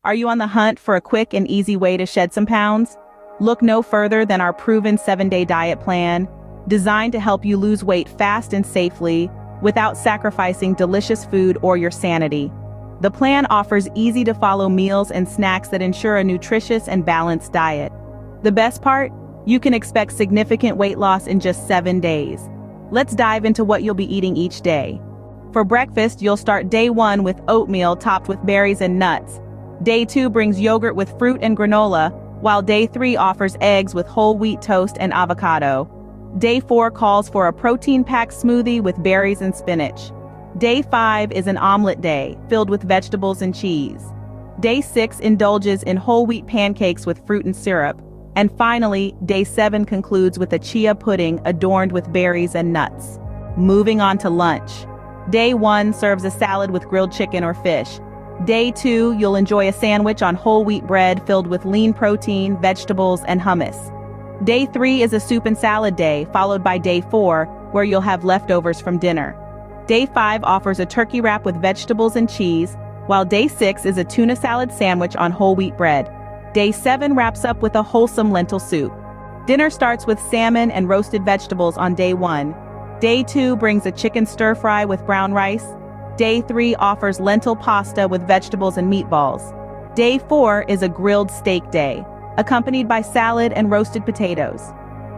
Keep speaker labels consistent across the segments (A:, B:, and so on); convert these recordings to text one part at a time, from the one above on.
A: Are you on the hunt for a quick and easy way to shed some pounds? Look no further than our proven 7-day diet plan, designed to help you lose weight fast and safely without sacrificing delicious food or your sanity. The plan offers easy-to-follow meals and snacks that ensure a nutritious and balanced diet. The best part? You can expect significant weight loss in just 7 days. Let's dive into what you'll be eating each day. For breakfast, you'll start day 1 with oatmeal topped with berries and nuts. Day 2 brings yogurt with fruit and granola, while day 3 offers eggs with whole wheat toast and avocado. Day 4 calls for a protein-packed smoothie with berries and spinach. Day 5 is an omelet day, filled with vegetables and cheese. Day 6 indulges in whole wheat pancakes with fruit and syrup. And finally, day 7 concludes with a chia pudding adorned with berries and nuts. Moving on to lunch. Day 1 serves a salad with grilled chicken or fish. Day 2, you'll enjoy a sandwich on whole wheat bread filled with lean protein, vegetables, and hummus. Day 3 is a soup and salad day, followed by day 4, where you'll have leftovers from dinner. Day 5 offers a turkey wrap with vegetables and cheese, while day 6 is a tuna salad sandwich on whole wheat bread. Day 7 wraps up with a wholesome lentil soup. Dinner starts with salmon and roasted vegetables on day 1. Day 2 brings a chicken stir-fry with brown rice. Day 3 offers lentil pasta with vegetables and meatballs. Day 4 is a grilled steak day, accompanied by salad and roasted potatoes.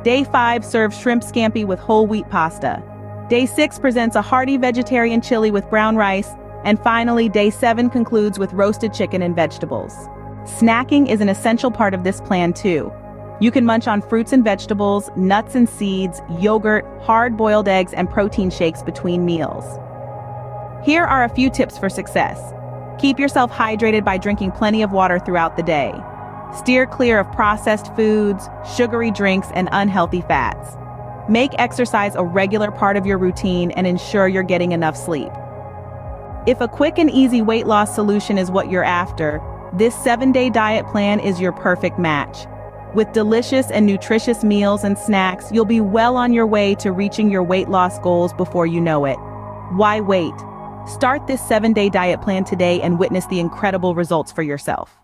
A: Day 5 serves shrimp scampi with whole wheat pasta. Day 6 presents a hearty vegetarian chili with brown rice. And finally, day 7 concludes with roasted chicken and vegetables. Snacking is an essential part of this plan too. You can munch on fruits and vegetables, nuts and seeds, yogurt, hard-boiled eggs, and protein shakes between meals. Here are a few tips for success. Keep yourself hydrated by drinking plenty of water throughout the day. Steer clear of processed foods, sugary drinks, and unhealthy fats. Make exercise a regular part of your routine and ensure you're getting enough sleep. If a quick and easy weight loss solution is what you're after, this 7-day diet plan is your perfect match. With delicious and nutritious meals and snacks, you'll be well on your way to reaching your weight loss goals before you know it. Why wait? Start this 7-day diet plan today and witness the incredible results for yourself.